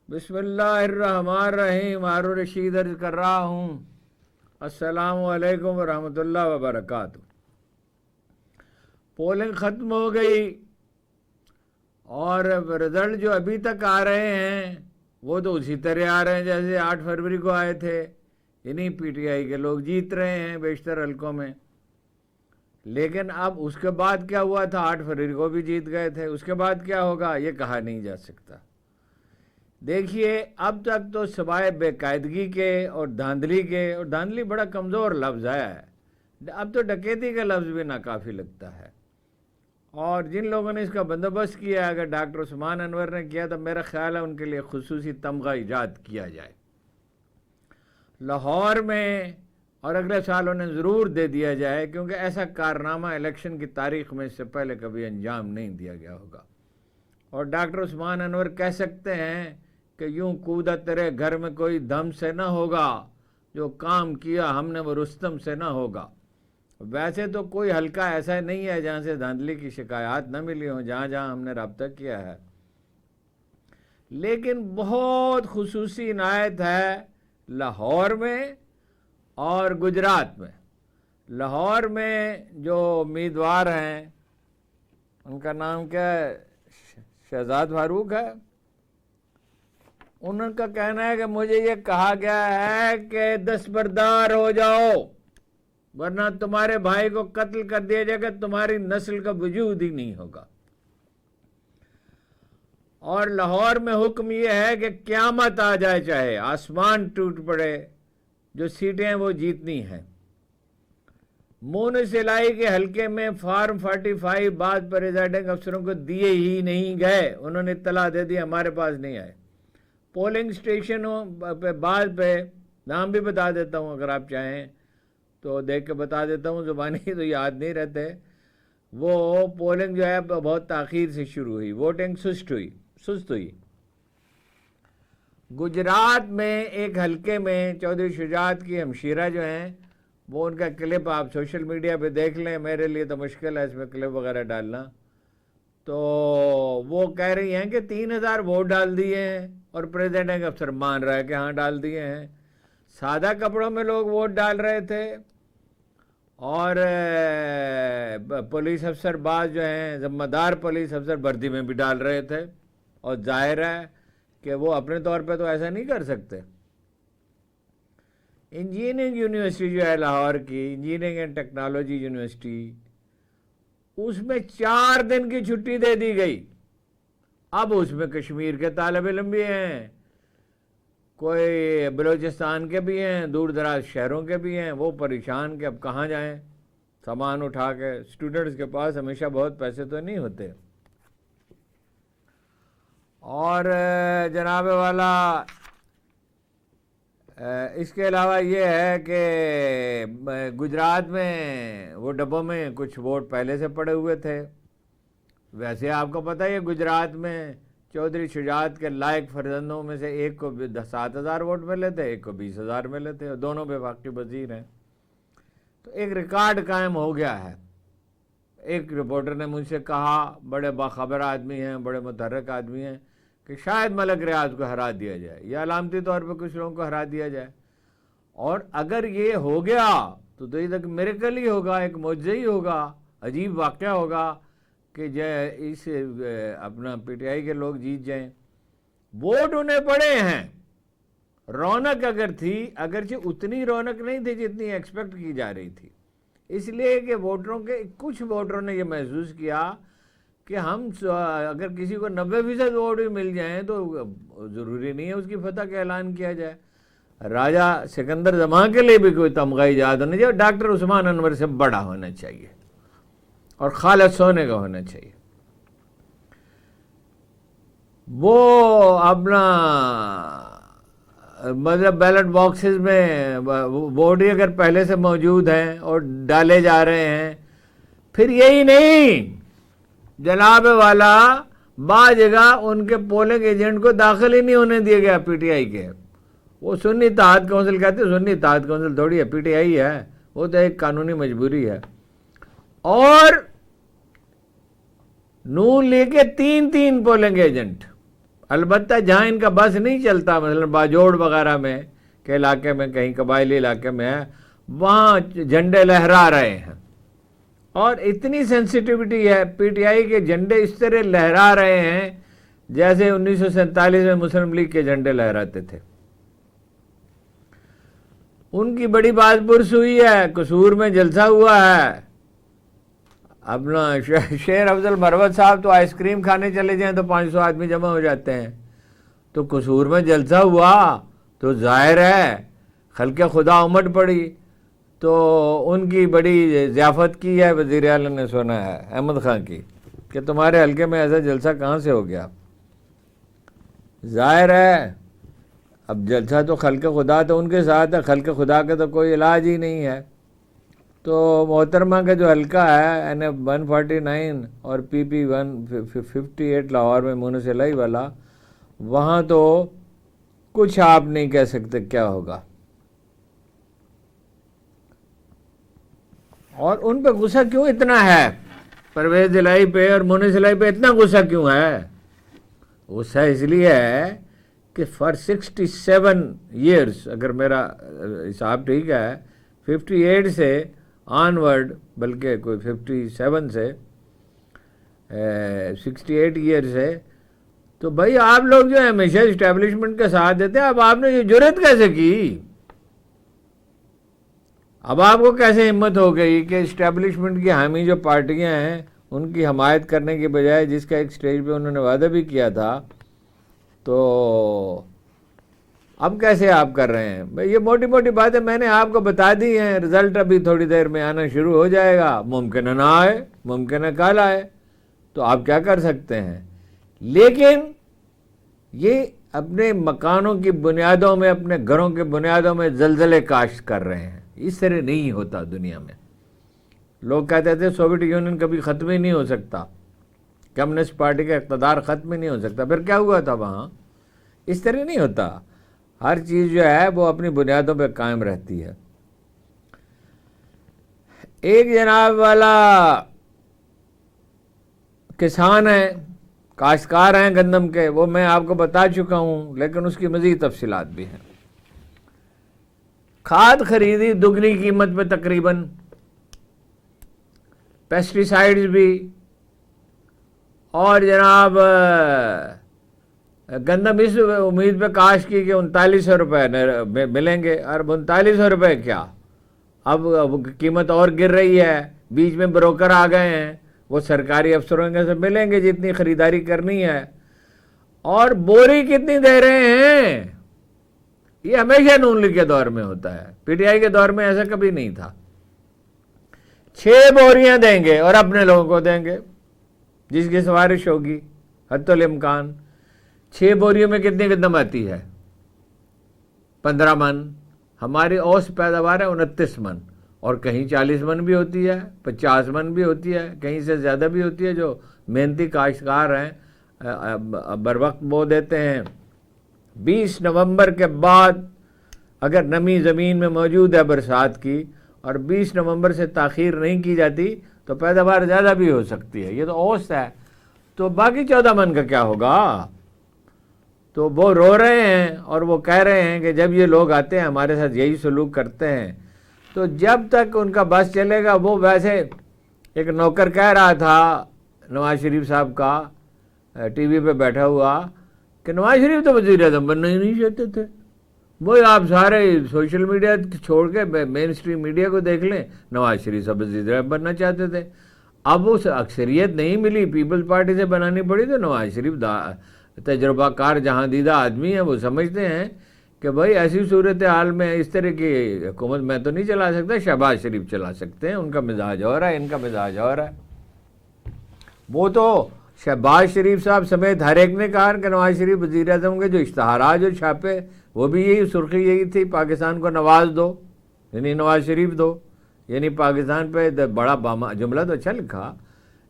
بسم اللہ الرحمن الرحیم. ہارون رشید عرض کر رہا ہوں السلام علیکم ورحمۃ اللہ وبرکاتہ. پولنگ ختم ہو گئی اور رزلٹ جو ابھی تک آ رہے ہیں وہ تو اسی طرح آ رہے ہیں جیسے 8 فروری کو آئے تھے. انہیں پی ٹی آئی کے لوگ جیت رہے ہیں بیشتر حلقوں میں. لیکن اب اس کے بعد کیا ہوا تھا؟ 8 فروری کو بھی جیت گئے تھے. اس کے بعد کیا ہوگا یہ کہا نہیں جا سکتا. دیکھیے اب تک تو سوائے بے قاعدگی کے اور دھاندلی کے، اور دھاندلی بڑا کمزور لفظ ہے، اب تو ڈکیتی کا لفظ بھی ناکافی لگتا ہے. اور جن لوگوں نے اس کا بندوبست کیا، اگر ڈاکٹر عثمان انور نے کیا تو میرا خیال ہے ان کے لیے خصوصی تمغہ ایجاد کیا جائے لاہور میں، اور اگلے سال انہیں ضرور دے دیا جائے، کیونکہ ایسا کارنامہ الیکشن کی تاریخ میں اس سے پہلے کبھی انجام نہیں دیا گیا ہوگا. اور ڈاکٹر عثمان انور کہہ سکتے ہیں کہ یوں کودا تیرے گھر میں کوئی دم سے نہ ہوگا، جو کام کیا ہم نے وہ رستم سے نہ ہوگا. ویسے تو کوئی حلقہ ایسا نہیں ہے جہاں سے دھاندلی کی شکایات نہ ملی ہوں، جہاں جہاں ہم نے رابطہ کیا ہے. لیکن بہت خصوصی عنایت ہے لاہور میں اور گجرات میں. لاہور میں جو امیدوار ہیں ان کا نام کیا ہے، شہزاد فاروق ہے، ان کا کہنا ہے کہ مجھے یہ کہا گیا ہے کہ دستبردار ہو جاؤ ورنہ تمہارے بھائی کو قتل کر دیا جائے گا، تمہاری نسل کا وجود ہی نہیں ہوگا. اور لاہور میں حکم یہ ہے کہ قیامت آ جائے چاہے آسمان ٹوٹ پڑے، جو سیٹیں ہیں وہ جیتنی ہیں. مونس الائی کے حلقے میں فارم 45 بعد پر ریزائڈنگ افسروں کو دیے ہی نہیں گئے. انہوں نے اطلاع دے دی ہمارے پاس نہیں آئے. پولنگ اسٹیشنوں پہ بعد پہ نام بھی بتا دیتا ہوں، اگر آپ چاہیں تو دیکھ کے بتا دیتا ہوں، زبانی تو یاد نہیں رہتے. وہ پولنگ جو ہے بہت تاخیر سے شروع ہوئی، ووٹنگ سست ہوئی. گجرات میں ایک حلقے میں چودھری شجاعت کی ہمشیرہ جو ہیں، وہ ان کا کلپ آپ سوشل میڈیا پہ دیکھ لیں. میرے لیے تو مشکل ہے اس میں کلپ وغیرہ ڈالنا. تو وہ کہہ رہی ہیں کہ 3000 ووٹ ڈال دیے ہیں، اور پریزیڈنٹ افسر مان رہا ہے کہ ہاں ڈال دیے ہیں. سادہ کپڑوں میں لوگ ووٹ ڈال رہے تھے، اور پولیس افسر بعض جو ہیں ذمہ دار پولیس افسر وردی میں بھی ڈال رہے تھے. اور ظاہر ہے کہ وہ اپنے طور پہ تو ایسا نہیں کر سکتے. انجینئرنگ یونیورسٹی جو ہے لاہور کی، انجینئرنگ اینڈ ٹیکنالوجی یونیورسٹی، اس میں 4 دن کی چھٹی دے دی گئی. اب اس میں کشمیر کے طالب علم بھی ہیں، کوئی بلوچستان کے بھی ہیں، دور دراز شہروں کے بھی ہیں. وہ پریشان کہ اب کہاں جائیں سامان اٹھا کے. اسٹوڈنٹس کے پاس ہمیشہ بہت پیسے تو نہیں ہوتے. اور جناب والا اس کے علاوہ یہ ہے کہ گجرات میں وہ ڈبوں میں کچھ ووٹ پہلے سے پڑے ہوئے تھے. ویسے آپ کو پتہ ہے گجرات میں چودھری شجاعت کے لائق فرزندوں میں سے ایک کو 7000 ووٹ ملے تھے، ایک کو 20000 ملے تھے، اور دونوں وفاقی وزیر ہیں. تو ایک ریکارڈ قائم ہو گیا ہے. ایک رپورٹر نے مجھ سے کہا، بڑے باخبر آدمی ہیں، بڑے متحرک آدمی ہیں، کہ شاید ملک ریاض کو ہرا دیا جائے یا علامتی طور پہ کچھ لوگوں کو ہرا دیا جائے. اور اگر یہ ہو گیا تو یہ تک میریکل ہی ہوگا، ایک معجزہ ہی ہوگا، عجیب واقعہ ہوگا کہ اس اپنا پی ٹی آئی کے لوگ جیت جائیں. ووٹ انہیں پڑے ہیں. رونق اگر تھی، اگرچہ اتنی رونق نہیں تھی جتنی ایکسپیکٹ کی جا رہی تھی، اس لیے کہ ووٹروں کے کچھ ووٹروں نے یہ محسوس کیا کہ ہم اگر کسی کو 90% ووٹ بھی مل جائیں تو ضروری نہیں ہے اس کی فتح کا اعلان کیا جائے. راجہ سکندر زمان کے لیے بھی کوئی تمغہ ایجاد ہونا چاہیے، اور ڈاکٹر عثمان انور سے بڑا ہونا چاہیے اور خالص سونے کا ہونا چاہیے. وہ اپنا مطلب بیلٹ باکسز میں ووٹ ہی اگر پہلے سے موجود ہیں اور ڈالے جا رہے ہیں. پھر یہی نہیں جناب والا، بعض جگہ ان کے پولنگ ایجنٹ کو داخل ہی نہیں ہونے دیا گیا پی ٹی آئی کے. وہ سنی اتحاد کونسل کہتے ہیں، سنی اتحاد کونسل تھوڑی ہے، پی ٹی آئی ہے، وہ تو ایک قانونی مجبوری ہے. اور نون لیگ کے 3 پولنگ ایجنٹ البتہ جہاں ان کا بس نہیں چلتا، مثلا باجوڑ وغیرہ میں کے علاقے میں، کہیں قبائلی علاقے میں ہے، وہاں جھنڈے لہرا رہے ہیں، اور اتنی سینسٹیوٹی ہے پی ٹی آئی کے جھنڈے اس طرح لہرا رہے ہیں جیسے 1947 میں مسلم لیگ کے جھنڈے لہراتے تھے۔ ان کی بڑی بات پرس ہوئی ہے، قصور میں جلسہ ہوا ہے، اپنا شیر افضل مروت صاحب تو آئس کریم کھانے چلے جائیں تو 500 آدمی جمع ہو جاتے ہیں، تو قصور میں جلسہ ہوا تو ظاہر ہے خلق خدا امٹ پڑی، تو ان کی بڑی ضیافت کی ہے وزیر اعلیٰ نے، سنا ہے احمد خان کی، کہ تمہارے حلقے میں ایسا جلسہ کہاں سے ہو گیا۔ ظاہر ہے اب جلسہ تو خلق خدا تو ان کے ساتھ ہے، خلق خدا کا تو کوئی علاج ہی نہیں ہے۔ تو محترمہ کا جو حلقہ ہے این ایف 149 اور پی پی 158 لاہور میں مونس الہی والا، وہاں تو کچھ آپ نہیں کہہ سکتے کیا ہوگا، اور ان پہ غصہ کیوں اتنا ہے، پرویز الہی پہ اور مونس الہی پہ اتنا غصہ کیوں ہے؟ غصہ اس لیے ہے کہ فار 67 ایئرس، اگر میرا حساب ٹھیک ہے، 58 سے آن ورڈ، بلکہ کوئی 57 سے 68 ایئرس ہے، تو بھائی آپ لوگ جو ہے ہمیشہ اسٹیبلشمنٹ کے ساتھ دیتے ہیں، اب آپ نے یہ جرات کیسے کی؟ اب آپ کو کیسے ہمت ہو گئی کہ اسٹیبلشمنٹ کی حامی جو پارٹیاں ہیں ان کی حمایت کرنے کے بجائے، جس کا ایک سٹیج پہ انہوں نے وعدہ بھی کیا تھا، تو اب کیسے آپ کر رہے ہیں؟ بھئی یہ موٹی موٹی باتیں میں نے آپ کو بتا دی ہیں، رزلٹ ابھی تھوڑی دیر میں آنا شروع ہو جائے گا، ممکن ہے نہ آئے، ممکن ہے کل آئے، تو آپ کیا کر سکتے ہیں؟ لیکن یہ اپنے مکانوں کی بنیادوں میں، اپنے گھروں کی بنیادوں میں زلزلے کاشت کر رہے ہیں، اس طرح نہیں ہوتا دنیا میں۔ لوگ کہتے تھے سوویٹ یونین کبھی ختم ہی نہیں ہو سکتا، کمیونسٹ پارٹی کا اقتدار ختم ہی نہیں ہو سکتا، پھر کیا ہوا تھا وہاں؟ اس طرح نہیں ہوتا، ہر چیز جو ہے وہ اپنی بنیادوں پہ قائم رہتی ہے۔ ایک جناب والا کسان ہیں، کاشتکار ہیں گندم کے، وہ میں آپ کو بتا چکا ہوں، لیکن اس کی مزید تفصیلات بھی ہیں۔ کھاد خریدی دگنی قیمت پہ تقریباً، پیسٹی سائیڈز بھی، اور جناب گندم اس امید پہ کاشت کی کہ 3900 روپے ملیں گے، اور 3900 روپے کیا، اب قیمت اور گر رہی ہے، بیچ میں بروکر آ گئے ہیں، وہ سرکاری افسروں کے سے ملیں گے جتنی خریداری کرنی ہے، اور بوری کتنی دے رہے ہیں؟ یہ ہمیشہ نون لیگ کے دور میں ہوتا ہے، پی ٹی آئی کے دور میں ایسا کبھی نہیں تھا۔ 6 بوریاں دیں گے اور اپنے لوگوں کو دیں گے جس کی سفارش ہوگی، حتی الامکان۔ 6 بوریوں میں کتنی گندم آتی ہے؟ 15 من، ہماری اوسط پیداوار ہے 29 من، اور کہیں 40 من بھی ہوتی ہے، 50 من بھی ہوتی ہے، کہیں سے زیادہ بھی ہوتی ہے۔ جو محنتی کاشتکار ہیں بر وقت بو دیتے ہیں۔ 20 نومبر کے بعد اگر نمی زمین میں موجود ہے برسات کی، اور 20 نومبر سے تاخیر نہیں کی جاتی تو پیداوار زیادہ بھی ہو سکتی ہے، یہ تو اوسط ہے۔ تو باقی 14 من کا کیا ہوگا؟ تو وہ رو رہے ہیں اور وہ کہہ رہے ہیں کہ جب یہ لوگ آتے ہیں ہمارے ساتھ یہی سلوک کرتے ہیں، تو جب تک ان کا بس چلے گا۔ وہ ویسے ایک نوکر کہہ رہا تھا نواز شریف صاحب کا، ٹی وی پہ بیٹھا ہوا، کہ نواز شریف تو وزیر اعظم بننا ہی نہیں چاہتے تھے۔ وہی آپ سارے سوشل میڈیا چھوڑ کے مین اسٹریم میڈیا کو دیکھ لیں، نواز شریف صاحب وزیر اعظم بننا چاہتے تھے، اب اس اکثریت نہیں ملی، پیپلز پارٹی سے بنانی پڑی، تو نواز شریف تجربہ کار جہاں دیدہ آدمی ہیں، وہ سمجھتے ہیں کہ بھائی ایسی صورتحال میں اس طرح کی حکومت میں تو نہیں چلا سکتا، شہباز شریف چلا سکتے ہیں، ان کا مزاج اور ہے، ان کا مزاج اور ہے۔ وہ تو شہباز شریف صاحب سمیت ہر ایک نے کہا کہ نواز شریف وزیر اعظم کے جو اشتہارات جو چھاپے، وہ بھی یہی سرخی یہی تھی، پاکستان کو نواز دو، یعنی نواز شریف دو، یعنی پاکستان پہ بڑا جملہ تو اچھا لکھا،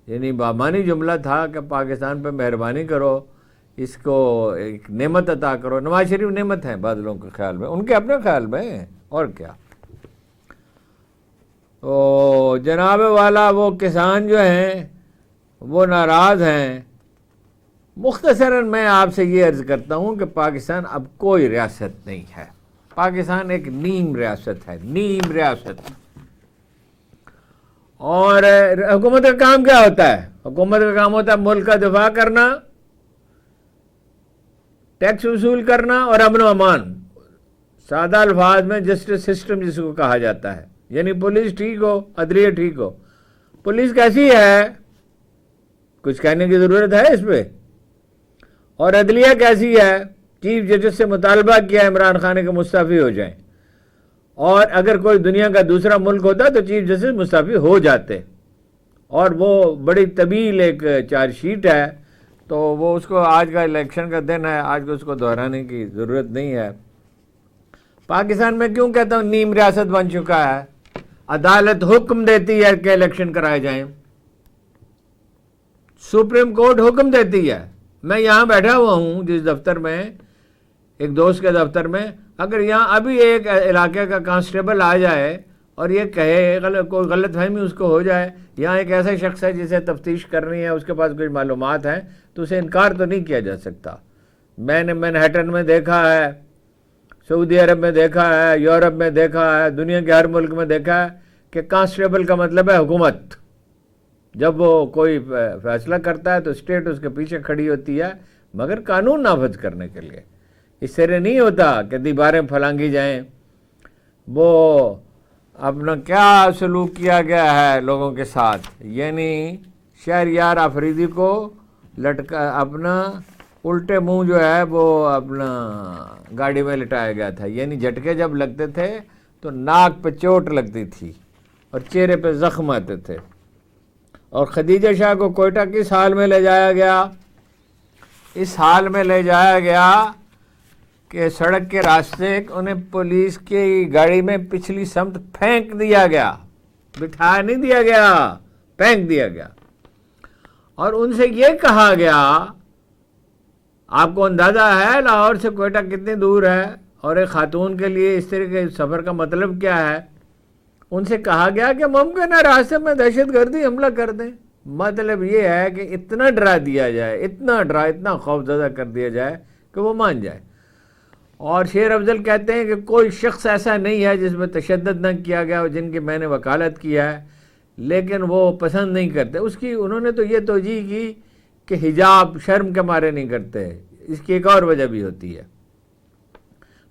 یعنی بامانی جملہ تھا کہ پاکستان پہ مہربانی کرو، اس کو ایک نعمت عطا کرو۔ نواز شریف نعمت ہیں بعض لوگوں کے خیال میں، ان کے اپنے خیال میں، اور کیا۔ تو جناب والا وہ کسان جو ہیں وہ ناراض ہیں، مختصراً میں آپ سے یہ عرض کرتا ہوں کہ پاکستان اب کوئی ریاست نہیں ہے، پاکستان ایک نیم ریاست ہے، نیم ریاست۔ اور حکومت کا کام کیا ہوتا ہے؟ حکومت کا کام ہوتا ہے ملک کا دفاع کرنا، ٹیکس وصول کرنا اور امن و امان، سادہ الفاظ میں جسٹس سسٹم جس کو کہا جاتا ہے، یعنی پولیس ٹھیک ہو، عدلیہ ٹھیک ہو۔ پولیس کیسی ہے؟ کچھ کہنے کی ضرورت ہے اس پہ؟ اور عدلیہ کیسی ہے؟ چیف جسٹس سے مطالبہ کیا عمران خان کے مستعفی ہو جائیں، اور اگر کوئی دنیا کا دوسرا ملک ہوتا تو چیف جسٹس مستعفی ہو جاتے، اور وہ بڑی طویل ایک چارج شیٹ ہے، تو وہ اس کو آج کا الیکشن کا دن ہے، آج کو اس کو دہرانے کی ضرورت نہیں ہے۔ پاکستان میں کیوں کہتا ہوں نیم ریاست بن چکا ہے؟ عدالت حکم دیتی ہے کہ الیکشن کرائے جائیں، سپریم کورٹ حکم دیتی ہے۔ میں یہاں بیٹھا ہوا ہوں جس دفتر میں، ایک دوست کے دفتر میں، اگر یہاں ابھی ایک علاقے کا کانسٹیبل آ جائے اور یہ کہے، کوئی غلط فہمی اس کو ہو جائے، یہاں ایک ایسا شخص ہے جسے تفتیش کرنی ہے، اس کے پاس کچھ معلومات ہیں، تو اسے انکار تو نہیں کیا جا سکتا۔ میں نے مینہٹن میں دیکھا ہے، سعودی عرب میں دیکھا ہے، یورپ میں دیکھا ہے، دنیا کے ہر ملک میں دیکھا ہے کہ کانسٹیبل کا مطلب ہے حکومت۔ جب وہ کوئی فیصلہ کرتا ہے تو اسٹیٹ اس کے پیچھے کھڑی ہوتی ہے، مگر قانون نافذ کرنے کے لیے۔ اس طرح نہیں ہوتا کہ دیواریں پھلانگی جائیں۔ وہ اپنا کیا سلوک کیا گیا ہے لوگوں کے ساتھ، یعنی شہریار آفریدی کو لٹکا، اپنا الٹے منہ جو ہے وہ اپنا گاڑی میں لٹایا گیا تھا، یعنی جھٹکے جب لگتے تھے تو ناک پہ چوٹ لگتی تھی اور چہرے پہ زخم آتے تھے۔ اور خدیجہ شاہ کو کوئٹہ کس حال میں لے جایا گیا؟ اس حال میں لے جایا گیا کہ سڑک کے راستے انہیں پولیس کی گاڑی میں پچھلی سمت پھینک دیا گیا، بٹھا نہیں دیا گیا، پھینک دیا گیا، اور ان سے یہ کہا گیا، آپ کو اندازہ ہے لاہور سے کوئٹہ کتنی دور ہے، اور ایک خاتون کے لیے اس طرح کے سفر کا مطلب کیا ہے؟ ان سے کہا گیا کہ ممکن ہے راستے میں دہشت گردی حملہ کر دیں۔ مطلب یہ ہے کہ اتنا ڈرا دیا جائے، اتنا خوف زدہ کر دیا جائے کہ وہ مان جائے۔ اور شیر افضل کہتے ہیں کہ کوئی شخص ایسا نہیں ہے جس میں تشدد نہ کیا گیا، جن کی میں نے وکالت کیا ہے، لیکن وہ پسند نہیں کرتے اس کی۔ انہوں نے تو یہ توجیہ کی کہ حجاب شرم کے مارے نہیں کرتے، اس کی ایک اور وجہ بھی ہوتی ہے۔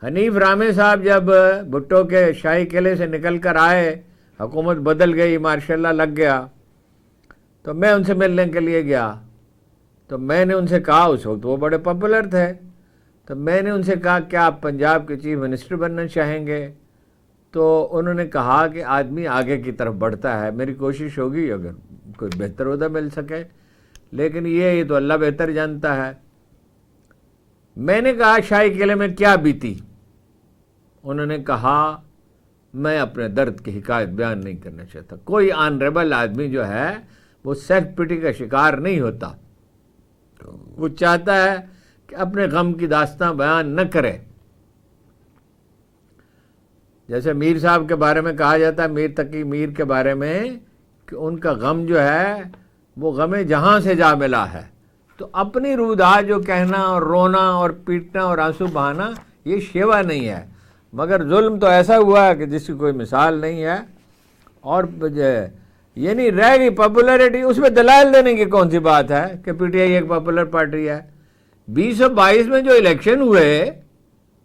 حنیف رامے صاحب جب بھٹو کے شاہی قلعے سے نکل کر آئے، حکومت بدل گئی، ماشاء اللہ لگ گیا، تو میں ان سے ملنے کے لیے گیا، تو میں نے ان سے کہا، اس وقت وہ بڑے پاپولر تھے، تو میں نے ان سے کہا کیا آپ پنجاب کے چیف منسٹر بننا چاہیں گے؟ تو انہوں نے کہا کہ آدمی آگے کی طرف بڑھتا ہے، میری کوشش ہوگی اگر کوئی بہتر عہدہ مل سکے، لیکن یہ تو اللہ بہتر جانتا ہے۔ میں نے کہا شاہی قلعے میں کیا بیتی؟ انہوں نے کہا میں اپنے درد کی حکایت بیان نہیں کرنا چاہتا۔ کوئی آنریبل آدمی جو ہے وہ سیلف پٹی کا شکار نہیں ہوتا، وہ چاہتا ہے کہ اپنے غم کی داستان بیان نہ کرے۔ جیسے میر صاحب کے بارے میں کہا جاتا ہے، میر تقی میر کے بارے میں، کہ ان کا غم جو ہے وہ غم جہاں سے جا ملا ہے۔ تو اپنی رودھا جو کہنا اور رونا اور پیٹنا اور آنسو بہانا یہ شیوا نہیں ہے، مگر ظلم تو ایسا ہوا ہے کہ جس کی کوئی مثال نہیں ہے۔ اور یعنی رہ گئی پاپولیرٹی، اس میں دلائل دینے کی کون سی بات ہے کہ پی ٹی آئی ایک پاپولر پارٹی ہے؟ 2022 میں جو الیکشن ہوئے،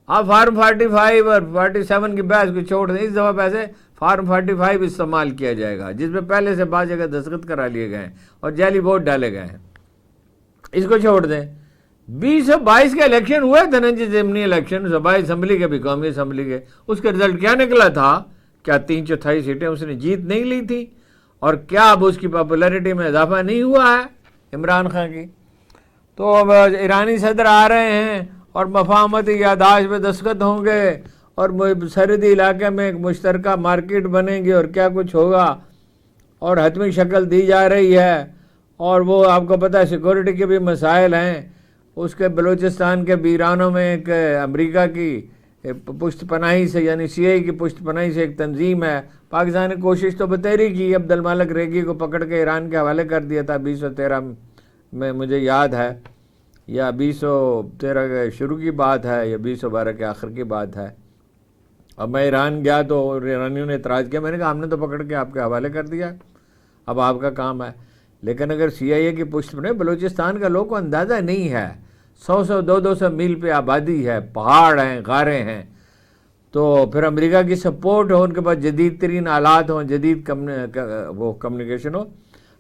آپ فارم 45 اور 47 کی بحث کو چھوڑ دیں، اس دفعہ پیسے فارم 45 استعمال کیا جائے گا، جس میں پہلے سے بعض جگہ دستخط کرا لیے گئے ہیں اور جعلی ووٹ ڈالے گئے ہیں، اس کو چھوڑ دیں۔ 2022 کے الیکشن ہوئے دھننجے ضمنی الیکشن، صوبائی اسمبلی کے بھی، قومی اسمبلی کے، اس کا رزلٹ کیا نکلا تھا؟ کیا 3/4 سیٹیں اس نے جیت نہیں لی تھی؟ اور کیا اب اس کی پاپولیرٹی میں اضافہ نہیں ہوا ہے عمران خان کی؟ تو اب ایرانی صدر آ رہے ہیں اور مفاہمتی یادداشت پہ دستخط ہوں گے، اور سرحدی علاقے میں ایک مشترکہ مارکیٹ بنے گی، اور کیا کچھ ہوگا، اور حتمی شکل دی جا رہی ہے، اور وہ آپ کو پتہ ہے سیکورٹی کے بھی مسائل ہیں۔ اس کے بلوچستان کے بیرانوں میں ایک امریکہ کی پشت پناہی سے، یعنی سی آئی کی پشت پناہی سے ایک تنظیم ہے۔ پاکستان نے کوشش تو بتیری کی، عبد المالک ریگی کو پکڑ کے ایران کے حوالے کر دیا تھا 2013 میں، مجھے یاد ہے، یا 2013 کے شروع کی بات ہے یا 2012 کے آخر کی بات ہے. اب میں ایران گیا تو ایرانیوں نے اعتراض کیا. میں نے کہا ہم نے تو پکڑ کے آپ کے حوالے کر دیا, اب آپ کا کام ہے. لیکن اگر CIA کی پشت میں بلوچستان کا لوگوں کو اندازہ نہیں ہے, 100 200 میل پہ آبادی ہے, پہاڑ ہیں, غاریں ہیں, تو پھر امریکہ کی سپورٹ ہو, ان کے پاس جدید ترین آلات ہوں, جدید وہ کمیونیکیشن ہو.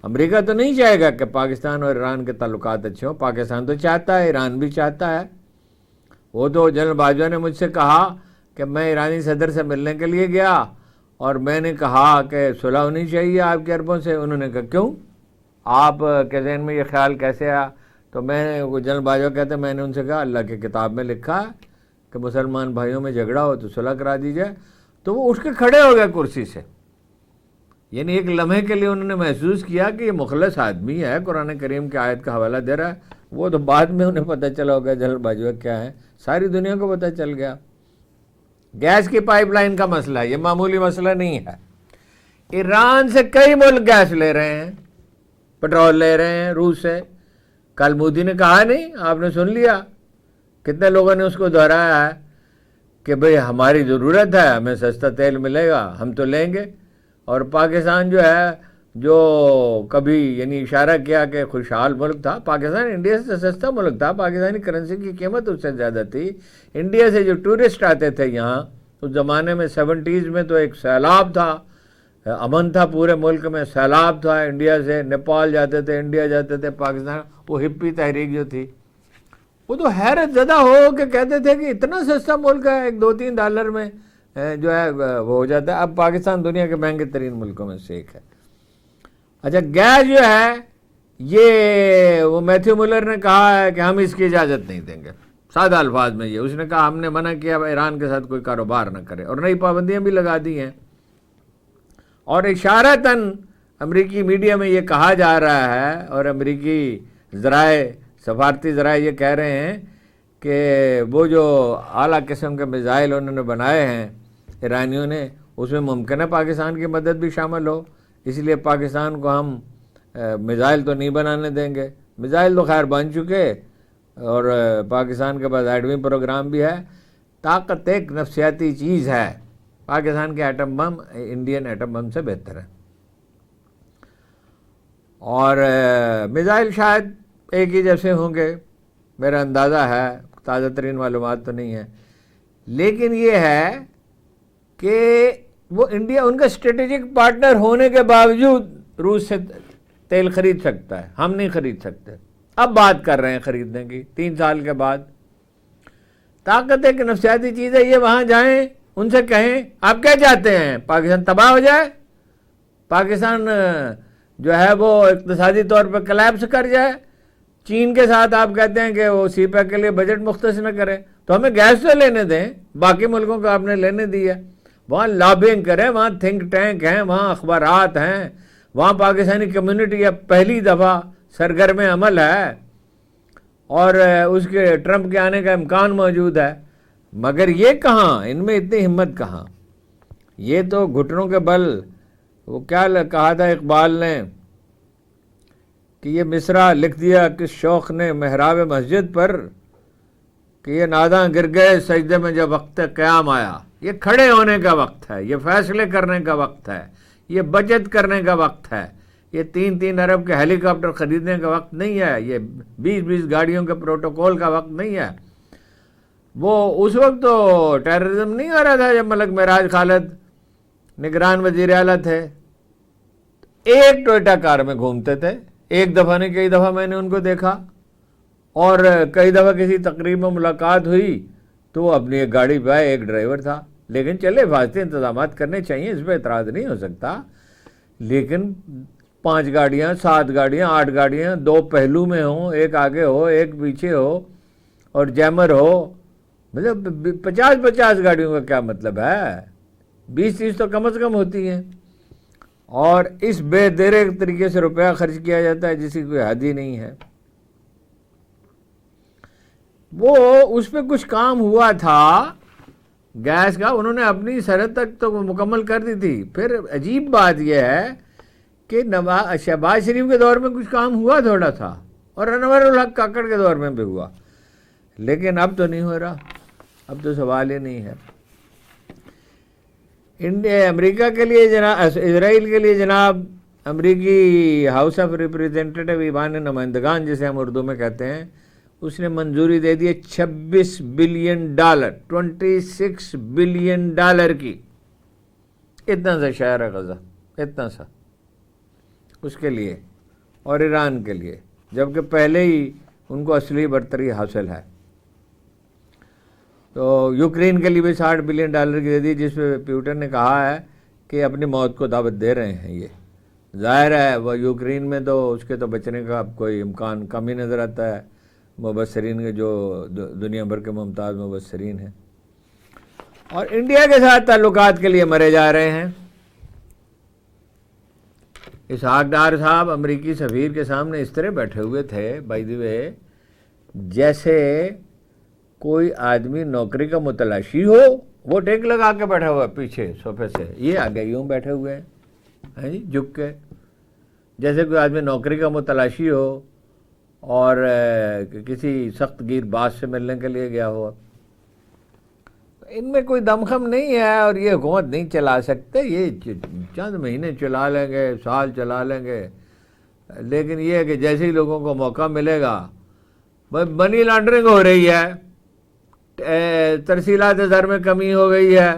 امریکہ تو نہیں چاہے گا کہ پاکستان اور ایران کے تعلقات اچھے ہوں. پاکستان تو چاہتا ہے, ایران بھی چاہتا ہے. وہ تو جنرل باجوہ نے مجھ سے کہا کہ میں ایرانی صدر سے ملنے کے لیے گیا اور میں نے کہا کہ صلح ہونی چاہیے آپ کے عربوں سے. انہوں نے کہا کیوں, آپ کے ذہن میں یہ خیال کیسے آیا؟ تو میں وہ جنرل باجوہ کہتے ہیں میں نے ان سے کہا اللہ کی کتاب میں لکھا ہے کہ مسلمان بھائیوں میں جھگڑا ہو تو صلح کرا دی جائے. تو وہ اٹھ کے کھڑے ہو گئے کرسی سے. یعنی ایک لمحے کے لیے انہوں نے محسوس کیا کہ یہ مخلص آدمی ہے, قرآن کریم کی آیت کا حوالہ دے رہا ہے. وہ تو بعد میں انہیں پتہ چلا ہوگا جنرل باجوہ کیا ہے, ساری دنیا کو پتہ چل گیا. گیس کی پائپ لائن کا مسئلہ ہے, یہ معمولی مسئلہ نہیں ہے. ایران سے کئی ملک گیس لے رہے ہیں, پٹرول لے رہے ہیں روس سے. کل مودی نے کہا نہیں, آپ نے سن لیا, کتنے لوگوں نے اس کو دہرایا ہے کہ بھئی ہماری ضرورت ہے, ہمیں سستا تیل ملے گا ہم تو لیں گے. اور پاکستان جو ہے, جو کبھی یعنی اشارہ کیا کہ خوشحال ملک تھا, پاکستان انڈیا سے سستا ملک تھا, پاکستانی کرنسی کی قیمت اس سے زیادہ تھی. انڈیا سے جو ٹورسٹ آتے تھے یہاں اس زمانے میں 70s میں تو ایک سیلاب تھا, امن تھا پورے ملک میں, سیلاب تھا. انڈیا سے نیپال جاتے تھے, انڈیا جاتے تھے, پاکستان. وہ ہپی تحریک جو تھی وہ تو حیرت زدہ ہو کہ کہتے تھے کہ اتنا سستا ملک ہے, $1-2-3 میں جو ہے وہ ہو جاتا ہے. اب پاکستان دنیا کے مہنگے ترین ملکوں میں سے ایک ہے. اچھا گیس جو ہے یہ وہ میتھیو ملر نے کہا ہے کہ ہم اس کی اجازت نہیں دیں گے, سادہ الفاظ میں یہ اس نے کہا. ہم نے منع کیا ایران کے ساتھ کوئی کاروبار نہ کرے, اور نئی پابندیاں بھی لگا دی ہیں. اور اشارتاً امریکی میڈیا میں یہ کہا جا رہا ہے اور امریکی ذرائع, سفارتی ذرائع یہ کہہ رہے ہیں کہ وہ جو اعلیٰ قسم کے میزائل انہوں نے بنائے ہیں ایرانیوں نے, اس میں ممکن ہے پاکستان کی مدد بھی شامل ہو. اس لیے پاکستان کو ہم میزائل تو نہیں بنانے دیں گے. میزائل تو خیر بن چکے, اور پاکستان کے پاس ایٹمی پروگرام بھی ہے. طاقت ایک نفسیاتی چیز ہے. پاکستان کے atom bomb Indian atom bomb سے بہتر ہے. اور میزائل شاید ایک ہی جیسے ہوں گے, میرا اندازہ ہے, تازہ ترین معلومات تو نہیں ہے. لیکن یہ ہے کہ وہ انڈیا ان کا اسٹریٹجک پارٹنر ہونے کے باوجود روس سے تیل خرید سکتا ہے, ہم نہیں خرید سکتے. اب بات کر رہے ہیں خریدنے کی 3 سال کے بعد. طاقت ایک نفسیاتی چیز ہے. یہ وہاں جائیں, ان سے کہیں آپ کیا چاہتے ہیں, پاکستان تباہ ہو جائے, پاکستان جو ہے وہ اقتصادی طور پر کلیپس کر جائے. چین کے ساتھ آپ کہتے ہیں کہ وہ سی پیک کے لیے بجٹ مختص نہ کرے, تو ہمیں گیس تو لینے دیں, باقی ملکوں کو آپ نے لینے دی ہے. وہاں لابنگ کریں, وہاں تھنک ٹینک ہیں, وہاں اخبارات ہیں, وہاں پاکستانی کمیونٹی اب پہلی دفعہ سرگرم عمل ہے, اور اس کے ٹرمپ کے آنے کا امکان موجود ہے. مگر یہ کہاں, ان میں اتنی ہمت کہاں. یہ تو گھٹنوں کے بل, وہ کیا کہا تھا اقبال نے کہ یہ مصرع لکھ دیا کس شوق نے محراب مسجد پر, کہ یہ ناداں گر گئے سجدے میں جب وقت قیام آیا. یہ کھڑے ہونے کا وقت ہے, یہ فیصلے کرنے کا وقت ہے, یہ بچت کرنے کا وقت ہے. یہ 3 ارب کے ہیلی کاپٹر خریدنے کا وقت نہیں ہے, یہ 20 گاڑیوں کے پروٹوکول کا وقت نہیں ہے. وہ اس وقت تو ٹیررزم نہیں ہو رہا تھا جب ملک معراج خالد نگران وزیر اعلیٰ تھے. ایک ٹوئیٹا کار میں گھومتے تھے, ایک دفعہ نہیں کئی دفعہ میں نے ان کو دیکھا. اور کئی دفعہ کسی تقریب میں ملاقات ہوئی تو وہ اپنی ایک گاڑی پہ آئے, ایک ڈرائیور تھا. لیکن چلے حفاظتی انتظامات کرنے چاہیے, اس پہ اعتراض نہیں ہو سکتا. لیکن 5 گاڑیاں, 7 گاڑیاں, 8 گاڑیاں 2 پہلو میں ہوں, ایک آگے ہو, ایک پیچھے ہو, اور جیمر ہو, مطلب 50 گاڑیوں کا کیا مطلب ہے. 20 تو کم از کم ہوتی ہیں. اور اس بے دیر طریقے سے روپیہ خرچ کیا جاتا ہے جس کی کوئی حد ہی نہیں ہے. وہ اس پہ کچھ کام ہوا تھا گیس کا, انہوں نے اپنی سرحد تک تو مکمل کر دی تھی. پھر عجیب بات یہ ہے کہ شہباز شریف کے دور میں کچھ کام ہوا تھوڑا تھا, اور انور الحق کاکڑ کے دور میں بھی ہوا، لیکن اب تو نہیں ہو رہا، اب تو سوال ہی نہیں ہے۔ امریکہ کے لیے جناب، اسرائیل کے لیے جناب، امریکی ہاؤس آف ریپریزنٹیٹیو، ایوان نمائندگان جسے ہم اردو میں کہتے ہیں، اس نے منظوری دے دی $26 بلین، $26 بلین کی، اتنا سا شہر ہے غزہ، اتنا سا، اس کے لیے اور ایران کے لیے، جبکہ پہلے ہی ان کو اصلی برتری حاصل ہے۔ تو یوکرین کے لیے بھی $60 بلین کی دے دی، جس پہ پیوٹن نے کہا ہے کہ اپنی موت کو دعوت دے رہے ہیں۔ یہ ظاہر ہے وہ یوکرین میں تو اس کے تو بچنے کا کوئی امکان کم ہی نظر آتا ہے، مبصرین کے جو دنیا بھر کے ممتاز مبصرین ہیں، اور انڈیا کے ساتھ تعلقات کے لیے مرے جا رہے ہیں۔ اسحاق ڈار صاحب امریکی سفیر کے سامنے اس طرح بیٹھے ہوئے تھے، بائی دی وے، جیسے کوئی آدمی نوکری کا متلاشی ہو، وہ ٹیک لگا کے بیٹھا ہوا پیچھے صوفے سے، یہ آگے یوں بیٹھے ہوئے ہیں جی جھک کے، جیسے کوئی آدمی نوکری کا متلاشی ہو اور کسی سخت گیر باز سے ملنے کے لیے گیا ہو۔ ان میں کوئی دمخم نہیں ہے، اور یہ حکومت نہیں چلا سکتے، یہ چند مہینے چلا لیں گے، سال چلا لیں گے، لیکن یہ ہے کہ جیسے ہی لوگوں کو موقع ملے گا، منی لانڈرنگ ہو رہی ہے، ترسیلات زر میں کمی ہو گئی ہے،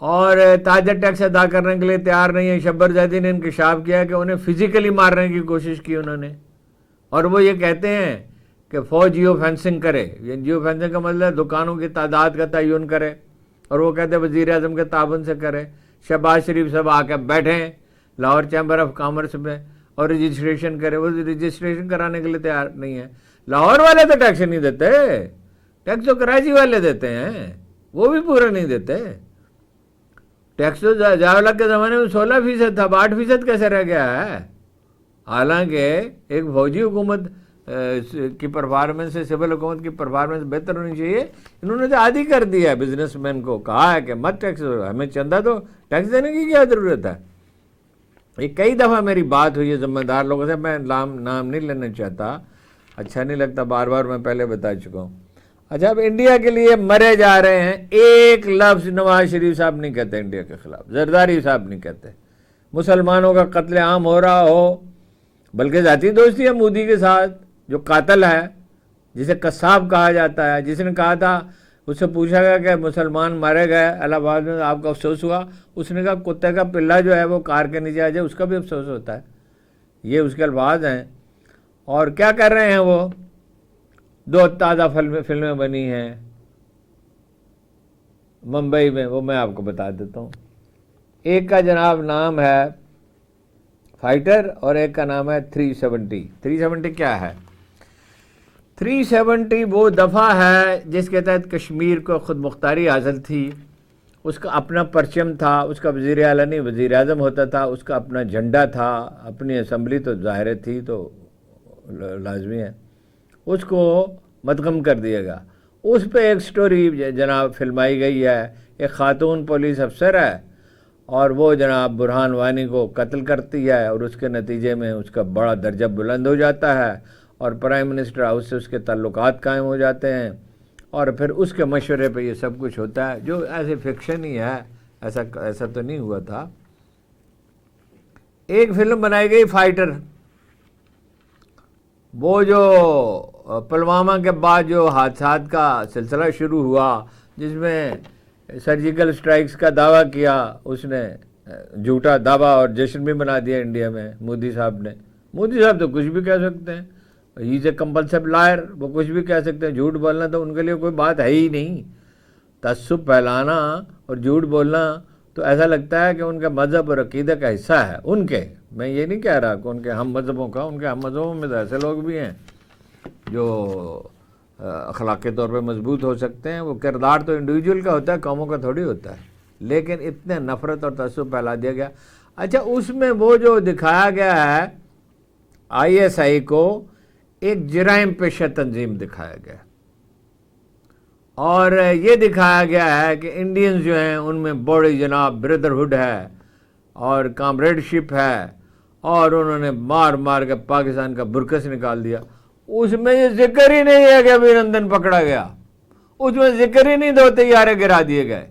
اور تاجر ٹیکس ادا کرنے کے لیے تیار نہیں ہے۔ شبر زیدی نے انکشاف کیا کہ انہیں فزیکلی مارنے کی کوشش کی انہوں نے، اور وہ یہ کہتے ہیں کہ فوج جیو فینسنگ کرے۔ جیو فینسنگ کا مطلب ہے دکانوں کی تعداد کا تعین کرے، اور وہ کہتے ہیں وزیر اعظم کے تعاون سے کرے۔ شہباز شریف صاحب آ کے بیٹھیں لاہور چیمبر آف کامرس میں اور رجسٹریشن کرے، وہ رجسٹریشن کرانے کے لیے تیار نہیں ہے۔ لاہور والے تو ٹیکس نہیں دیتے، ٹیکس تو کراچی والے دیتے ہیں، وہ بھی پورا نہیں دیتے۔ ٹیکس تو ضیاء کے زمانے میں 16% تھا، اب 8% کیسے رہ گیا ہے؟ حالانکہ ایک فوجی حکومت کی پرفارمنس سے سول حکومت کی پرفارمنس بہتر ہونی چاہیے۔ انہوں نے تو عادی کر دیا ہے، بزنس مین کو کہا ہے کہ مت ٹیکس، ہمیں چندہ تو ٹیکس دینے کی کیا ضرورت ہے۔ یہ کئی دفعہ میری بات ہوئی ہے ذمہ دار لوگوں سے، میں نام نہیں لینا چاہتا، اچھا نہیں لگتا، بار بار میں پہلے بتا چکا ہوں۔ اچھا، اب انڈیا کے لیے مرے جا رہے ہیں، ایک لفظ نواز شریف صاحب نہیں کہتے انڈیا کے خلاف، زرداری صاحب نہیں کہتے۔ مسلمانوں کا قتل عام ہو رہا ہو، بلکہ ذاتی دوستی ہے مودی کے ساتھ، جو قاتل ہے، جسے قصاب کہا جاتا ہے، جس نے کہا تھا، اس سے پوچھا گیا کہ مسلمان مارے گئے الہ آباد میں، آپ کو افسوس ہوا؟ اس نے کہا کتے کا پلہ جو ہے وہ کار کے نیچے آ جائے اس کا بھی افسوس ہوتا ہے۔ یہ اس کے الفاظ ہیں۔ اور کیا کر رہے ہیں وہ؟ 2 تازہ فلمیں بنی ہیں ممبئی میں، وہ میں آپ کو بتا دیتا ہوں۔ ایک کا جناب نام ہے فائٹر، اور ایک کا نام ہے 370۔ 370 کیا ہے؟ 370 وہ دفعہ ہے جس کے تحت کشمیر کو خود مختاری حاصل تھی، اس کا اپنا پرچم تھا، اس کا وزیر اعلیٰ نہیں وزیر اعظم ہوتا تھا، اس کا اپنا جھنڈا تھا، اپنی اسمبلی تو ظاہر تھی، تو لازمی ہے اس کو مدغم کر دیا گا۔ اس پہ ایک سٹوری جناب فلمائی گئی ہے، ایک خاتون پولیس افسر ہے، اور وہ جناب برہان وانی کو قتل کرتی ہے، اور اس کے نتیجے میں اس کا بڑا درجہ بلند ہو جاتا ہے، اور پرائم منسٹر ہاؤس سے اس کے تعلقات قائم ہو جاتے ہیں، اور پھر اس کے مشورے پہ یہ سب کچھ ہوتا ہے، جو ایسے فکشن ہی ہے، ایسا تو نہیں ہوا تھا۔ ایک فلم بنائی گئی فائٹر، وہ جو پلوامہ کے بعد جو حادثات کا سلسلہ شروع ہوا، جس میں سرجیکل سٹرائکس کا دعویٰ کیا، اس نے جھوٹا دعویٰ اور جشن بھی بنا دیا انڈیا میں مودی صاحب نے۔ مودی صاحب تو کچھ بھی کہہ سکتے ہیں، ہی از اے کمپلسو لائر، وہ کچھ بھی کہہ سکتے ہیں، جھوٹ بولنا تو ان کے لیے کوئی بات ہے ہی نہیں۔ تعصب پھیلانا اور جھوٹ بولنا تو ایسا لگتا ہے کہ ان کے مذہب اور عقیدے کا حصہ ہے ان کے، میں یہ نہیں کہہ رہا کہ ان کے ہم مذہبوں کا، ان کے ہم مذہبوں میں تو ایسے لوگ بھی ہیں جو اخلاقی طور پہ مضبوط ہو سکتے ہیں، وہ کردار تو انڈیویجول کا ہوتا ہے، قوموں کا تھوڑی ہوتا ہے، لیکن اتنے نفرت اور تعصب پھیلا دیا گیا۔ اچھا، اس میں وہ جو دکھایا گیا ہے ISI کو ایک جرائم پیشہ تنظیم دکھایا گیا، اور یہ دکھایا گیا ہے کہ انڈینز جو ہیں ان میں بڑی جناب بردرہڈ ہے اور کامریڈشپ ہے، اور انہوں نے مار مار کے پاکستان کا برکس نکال دیا. اس میں یہ ذکر ہی نہیں ہے کہ ابھینندن پکڑا گیا، اس میں ذکر ہی نہیں 2 طیارے گرا دیے گئے،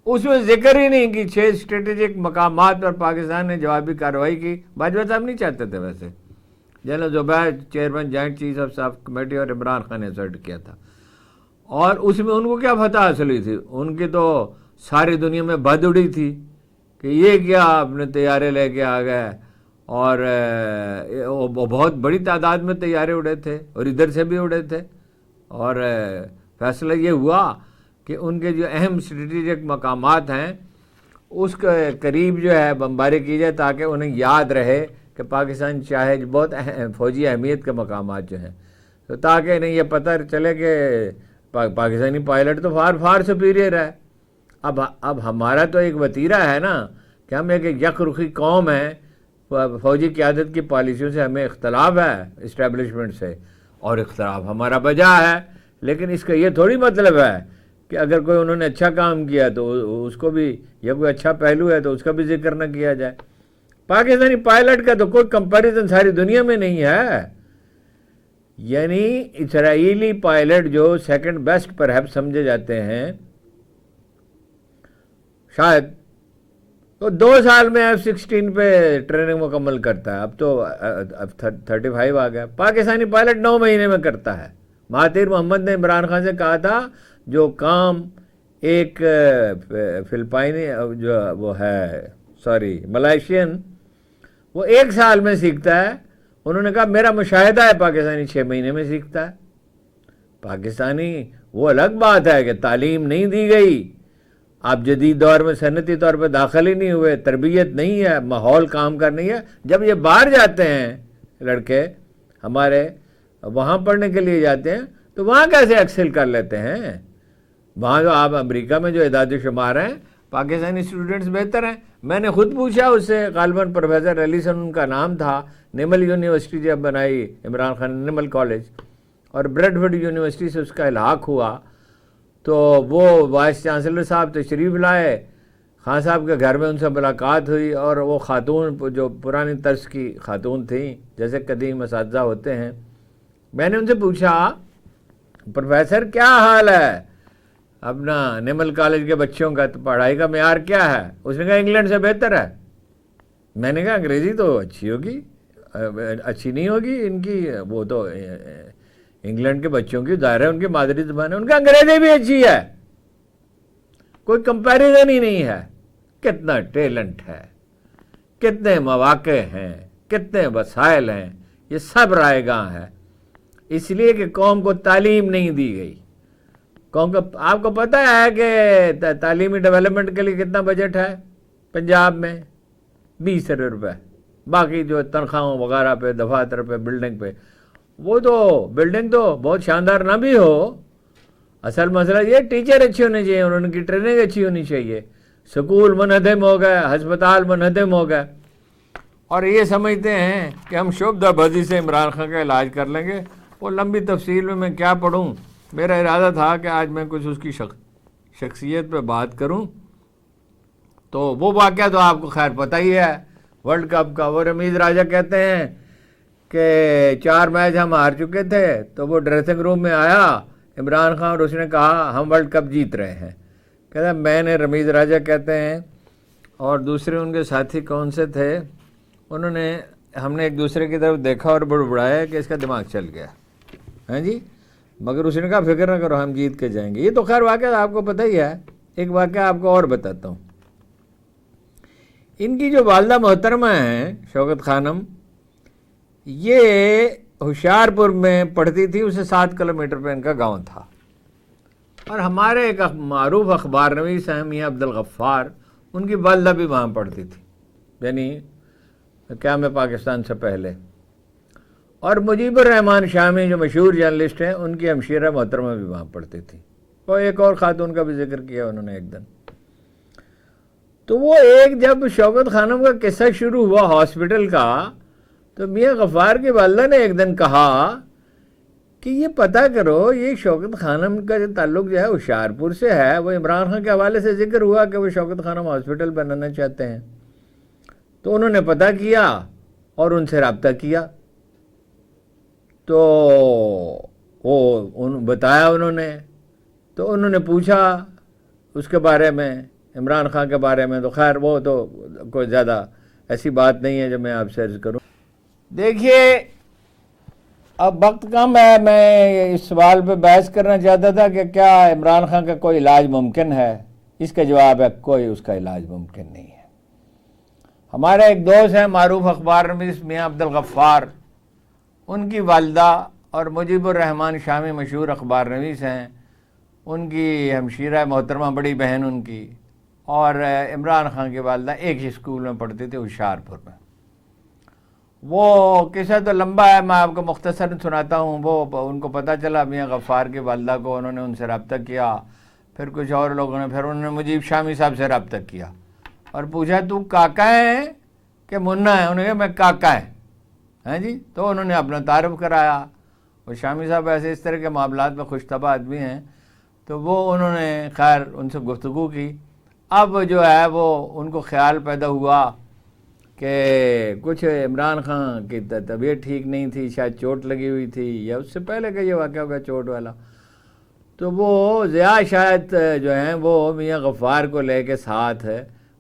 اس میں ذکر ہی نہیں کہ 6 اسٹریٹجک مقامات پر پاکستان نے جوابی کارروائی کی. باجوہ صاحب نہیں چاہتے تھے ویسے، general Zubair chairman joint chief of staff committee اور عمران خان نے ایسرٹ کیا تھا. اور اس میں ان کو کیا فتح حاصل ہوئی تھی؟ ان کی تو ساری دنیا میں بد اڑی تھی کہ یہ کیا اپنے طیارے لے کے آ گئے. اور وہ بہت بڑی تعداد میں طیارے اڑے تھے اور ادھر سے بھی اڑے تھے. اور فیصلہ یہ ہوا کہ ان کے جو اہم اسٹریٹجک مقامات ہیں اس کے قریب جو ہے بمباری کی جائے تاکہ انہیں یاد رہے کہ پاکستان چاہے بہت فوجی اہمیت کے مقامات جو ہیں، تو تاکہ انہیں یہ پتہ چلے کہ پاکستانی پائلٹ تو فار سپیریئر ہے. اب ہمارا تو ایک وتیرہ ہے نا کہ ہم ایک یک رخی قوم ہیں، فوجی قیادت کی پالیسیوں سے ہمیں اختلاف ہے اسٹیبلشمنٹ سے، اور اختلاف ہمارا بجا ہے، لیکن اس کا یہ تھوڑی مطلب ہے کہ اگر کوئی انہوں نے اچھا کام کیا تو اس کو بھی، یا کوئی اچھا پہلو ہے تو اس کا بھی ذکر نہ کیا جائے. پاکستانی پائلٹ کا تو کوئی کمپیریزن ساری دنیا میں نہیں ہے. یعنی اسرائیلی پائلٹ جو سیکنڈ بیسٹ پرہیپس سمجھے جاتے ہیں شاید، تو 2 سال میں F-16 پہ ٹریننگ مکمل کرتا ہے. اب تو F-35 آ گیا. پاکستانی پائلٹ 9 مہینے میں کرتا ہے. مہاتیر محمد نے عمران خان سے کہا تھا جو کام ایک فلپائنی جو وہ ہے ملائیشین وہ 1 سال میں سیکھتا ہے، انہوں نے کہا میرا مشاہدہ ہے پاکستانی 6 مہینے میں سیکھتا ہے. پاکستانی وہ الگ بات ہے کہ تعلیم نہیں دی گئی، آپ جدید دور میں صنعتی طور پہ داخل ہی نہیں ہوئے، تربیت نہیں ہے، ماحول کام کا نہیں ہے. جب یہ باہر جاتے ہیں لڑکے ہمارے، وہاں پڑھنے کے لیے جاتے ہیں تو وہاں کیسے ایکسل کر لیتے ہیں؟ وہاں جو آپ امریکہ میں جو اعداد و شمار ہیں پاکستانی اسٹوڈنٹس بہتر ہیں. میں نے خود پوچھا اس سے، غالباً پروفیسر ایلیسن ان کا نام تھا، نیمل یونیورسٹی جب بنائی عمران خان نے، نیمل کالج، اور بریڈ فورڈ یونیورسٹی سے اس کا الحاق ہوا، تو وہ وائس چانسلر صاحب تشریف لائے، خان صاحب کے گھر میں ان سے ملاقات ہوئی، اور وہ خاتون جو پرانی طرز کی خاتون تھیں جیسے قدیم اساتذہ ہوتے ہیں، میں نے ان سے پوچھا پروفیسر کیا حال ہے اپنا نیمل کالج کے بچوں کا، تو پڑھائی کا معیار کیا ہے؟ اس نے کہا انگلینڈ سے بہتر ہے. میں نے کہا انگریزی تو اچھی ہوگی، اچھی نہیں ہوگی ان کی، وہ تو انگلینڈ کے بچوں کی ظاہر ہے ان کی مادری زبان ہے، ان کا انگریزی بھی اچھی ہے، کوئی کمپیریزن ہی نہیں ہے. کتنا ٹیلنٹ ہے، کتنے مواقع ہیں، کتنے وسائل ہیں، یہ سب رائے گاں ہے. اس لیے کہ قوم کو تعلیم نہیں دی گئی. قوم کو، آپ کو پتہ ہے کہ تعلیمی ڈیولپمنٹ کے لیے کتنا بجٹ ہے پنجاب میں؟ 20 ارب روپے. باقی جو تنخواہوں وغیرہ پہ، دفاتر پہ، بلڈنگ پہ، وہ تو بلڈنگ تو بہت شاندار نہ بھی ہو، اصل مسئلہ یہ ٹیچر اچھے ہونے چاہیے، ان کی ٹریننگ اچھی ہونی چاہیے. سکول منہدم ہو گئے، ہسپتال منہدم ہو گئے، اور یہ سمجھتے ہیں کہ ہم شعبدہ بازی سے عمران خان کا علاج کر لیں گے. وہ لمبی تفصیل میں کیا پڑھوں، میرا ارادہ تھا کہ آج میں کچھ اس کی شخصیت پہ بات کروں. تو وہ واقعہ تو آپ کو خیر پتہ ہی ہے ورلڈ کپ کا. وہ رمیز راجہ کہتے ہیں کہ 4 میچ ہم ہار چکے تھے، تو وہ ڈریسنگ روم میں آیا عمران خان اور اس نے کہا ہم ورلڈ کپ جیت رہے ہیں. کہتا میں نے، رمیز راجہ کہتے ہیں، اور دوسرے ان کے ساتھی کون سے تھے، انہوں نے، ہم نے ایک دوسرے کی طرف دیکھا اور بڑبڑایا کہ اس کا دماغ چل گیا. ہاں جی، مگر اس نے کہا فکر نہ کرو ہم جیت کے جائیں گے. یہ تو خیر واقعہ آپ کو پتہ ہی ہے. ایک واقعہ آپ کو اور بتاتا ہوں. ان کی جو والدہ محترمہ ہیں شوکت خانم، یہ ہوشیارپور میں پڑھتی تھی، اسے 7 کلومیٹر پہ ان کا گاؤں تھا. اور ہمارے ایک معروف اخبار نویس ہیں میاں عبدالغفار، ان کی والدہ بھی وہاں پڑھتی تھی، یعنی قیام پاکستان سے پہلے. اور مجیب الرحمان شامی جو مشہور جرنلسٹ ہیں، ان کی ہمشیرہ محترمہ بھی وہاں پڑھتی تھی. اور ایک اور خاتون کا بھی ذکر کیا انہوں نے ایک دن. تو وہ ایک جب شوکت خانم کا قصہ شروع ہوا ہاسپٹل کا، تو میاں غفار کی والدہ نے ایک دن کہا کہ یہ پتہ کرو یہ شوکت خانم کا جو تعلق جو ہے ہوشیارپور سے ہے، وہ عمران خان کے حوالے سے ذکر ہوا کہ وہ شوکت خانم ہاسپٹل بنانا چاہتے ہیں. تو انہوں نے پتہ کیا اور ان سے رابطہ کیا تو وہ بتایا انہوں نے، تو انہوں نے پوچھا اس کے بارے میں، عمران خان کے بارے میں، تو خیر وہ تو کوئی زیادہ ایسی بات نہیں ہے جو میں آپ سے عرض کروں۔ دیکھیے اب وقت کم ہے، میں اس سوال پہ بحث کرنا چاہتا تھا کہ کیا عمران خان کا کوئی علاج ممکن ہے؟ اس کا جواب ہے کوئی اس کا علاج ممکن نہیں ہے۔ ہمارے ایک دوست ہیں معروف اخبار نویس میاں عبدالغفار، ان کی والدہ اور مجیب الرحمان شامی مشہور اخبار نویس ہیں، ان کی ہمشیرہ محترمہ بڑی بہن ان کی، اور عمران خان کی والدہ ایک ہی اسکول میں پڑھتی تھی ہوشیارپور میں۔ وہ قصہ تو لمبا ہے، میں آپ کو مختصر سناتا ہوں۔ وہ ان کو پتہ چلا میاں غفار کی والدہ کو، انہوں نے ان سے رابطہ کیا، پھر کچھ اور لوگوں نے، پھر انہوں نے مجیب شامی صاحب سے رابطہ کیا اور پوچھا تو کاکا ہے کہ منا ہے؟ انہوں نے کہا میں کاکا ہے۔ ہاں جی، تو انہوں نے اپنا تعارف کرایا۔ وہ شامی صاحب ایسے اس طرح کے معاملات میں خوش طبع آدمی ہیں، تو وہ انہوں نے خیر ان سے گفتگو کی۔ اب جو ہے وہ ان کو خیال پیدا ہوا کہ کچھ عمران خان کی طبیعت ٹھیک نہیں تھی، شاید چوٹ لگی ہوئی تھی، یا اس سے پہلے کا یہ واقعہ ہوگا چوٹ والا، تو وہ ضیاء شاید جو ہیں وہ میاں غفار کو لے کے ساتھ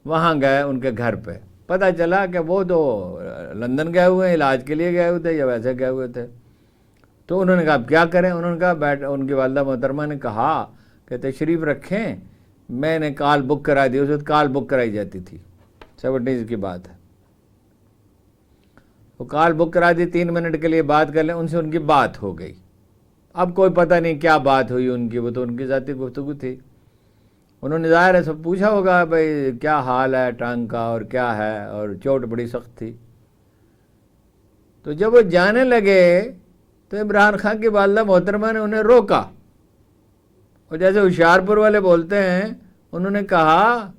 وہاں گئے ان کے گھر پہ۔ پتہ چلا کہ وہ تو لندن گئے ہوئے ہیں، علاج کے لیے گئے ہوئے تھے یا ویسے گئے ہوئے تھے۔ تو انہوں نے کہا اب کیا کریں؟ انہوں نے کہا ان کی والدہ محترمہ نے کہا کہ تشریف رکھیں، میں نے کال بک کرا دی۔ اس وقت کال بک کرائی جاتی تھی، 70s کی بات ہے۔ وہ کال بک کرا دی، 3 منٹ کے لیے بات کر لیں ان سے، ان کی بات ہو گئی۔ اب کوئی پتہ نہیں کیا بات ہوئی ان کی، وہ تو ان کی ذاتی گفتگو تھی۔ انہوں نے ظاہر ہے سب پوچھا ہوگا بھائی کیا حال ہے ٹانگ کا اور کیا ہے، اور چوٹ بڑی سخت تھی۔ تو جب وہ جانے لگے تو عمران خان کی والدہ محترمہ نے انہیں روکا، اور جیسے ہوشیارپور والے بولتے ہیں، انہوں نے کہا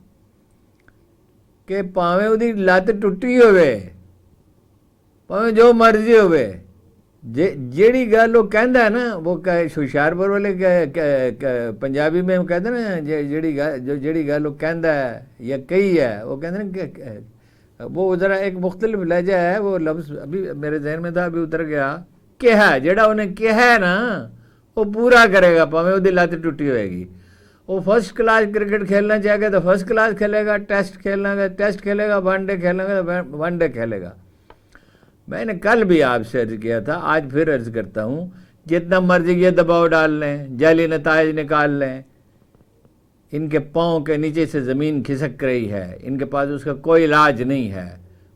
کہ پاویں ادی لت ٹوٹی ہوئے، پاویں جو مرضی ہوئے، جیڑی گل وہ کہندا ہے نا، وہ ہوشیارپور والے پنجابی میں کہتے ہیں نا جیڑی گل وہ کہندا ہے یا کہی ہے، وہ کہتے ہیں کہ وہ ذرا ایک مختلف لہجہ ہے، وہ لفظ ابھی میرے ذہن میں تھا، ابھی اتر گیا۔ کہا جیڑا انہیں کہا ہے نا وہ پورا کرے گا، پاویں وہ لت ٹوٹی ہوئے گی۔ وہ فرسٹ کلاس کرکٹ کھیلنا چاہے گا تو فرسٹ کلاس کھیلے گا، ٹیسٹ کھیلنا گا ٹیسٹ کھیلے گا، ون ڈے کھیلنا گا تو ون ڈے کھیلے گا۔ میں نے کل بھی آپ سے عرض کیا تھا، آج پھر عرض کرتا ہوں، جتنا مرضی یہ دباؤ ڈال لیں، جعلی نتائج نکال لیں، ان کے پاؤں کے نیچے سے زمین کھسک رہی ہے، ان کے پاس اس کا کوئی علاج نہیں ہے،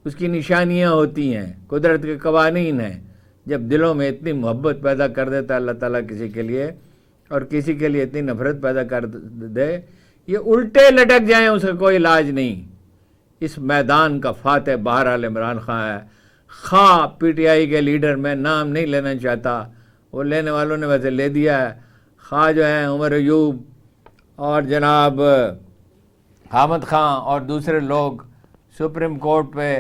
اس کی نشانیاں ہوتی ہیں، قدرت کے قوانین ہیں۔ جب دلوں میں اتنی محبت پیدا کر دیتا ہے اللہ تعالیٰ کسی کے لیے، اور کسی کے لیے اتنی نفرت پیدا کر دے، یہ الٹے لٹک جائیں، اس کا کوئی علاج نہیں۔ اس میدان کا فاتح بہرحال عمران خان ہے، خواہ پی ٹی آئی کے لیڈر، میں نام نہیں لینا چاہتا، وہ لینے والوں نے ویسے لے دیا ہے، خواہ جو ہیں عمر ایوب اور جناب حامد خان اور دوسرے لوگ سپریم کورٹ پہ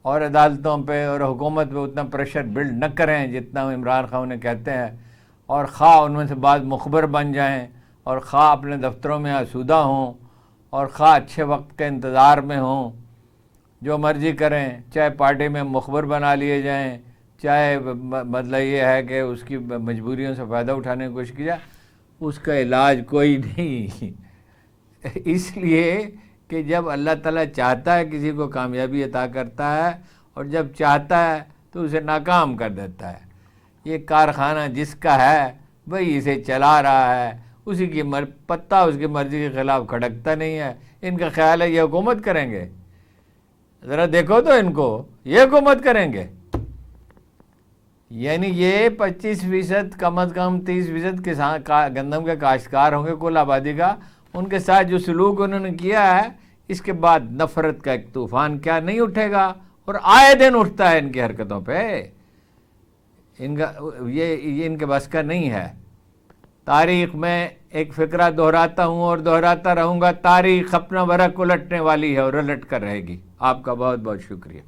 اور عدالتوں پہ اور حکومت پہ اتنا پریشر بلڈ نہ کریں جتنا عمران خان انہیں کہتے ہیں، اور خواہ ان میں سے بعض مخبر بن جائیں، اور خواہ اپنے دفتروں میں آسودہ ہوں، اور خواہ اچھے وقت کے انتظار میں ہوں، جو مرضی کریں، چاہے پارٹی میں مخبر بنا لیے جائیں، چاہے مطلب یہ ہے کہ اس کی مجبوریوں سے فائدہ اٹھانے کی کوشش کی جائے، اس کا علاج کوئی نہیں۔ اس لیے کہ جب اللہ تعالیٰ چاہتا ہے کسی کو کامیابی عطا کرتا ہے، اور جب چاہتا ہے تو اسے ناکام کر دیتا ہے۔ یہ کارخانہ جس کا ہے وہی اسے چلا رہا ہے، اسی کی پتہ اس کی مرضی کے خلاف کھڑکتا نہیں ہے۔ ان کا خیال ہے یہ حکومت کریں گے، ذرا دیکھو تو ان کو، یہ حکومت کریں گے، یعنی یہ 25% کم از کم 30% گندم کے کاشتکار ہوں گے کل آبادی کا، ان کے ساتھ جو سلوک انہوں نے کیا ہے، اس کے بعد نفرت کا ایک طوفان کیا نہیں اٹھے گا، اور آئے دن اٹھتا ہے ان کی حرکتوں پہ۔ یہ ان کے بس کا نہیں ہے۔ تاریخ میں ایک فقرہ دہراتا ہوں اور دہراتا رہوں گا، تاریخ اپنا ورق الٹنے والی ہے اور الٹ کر رہے گی۔ آپ کا بہت بہت شکریہ۔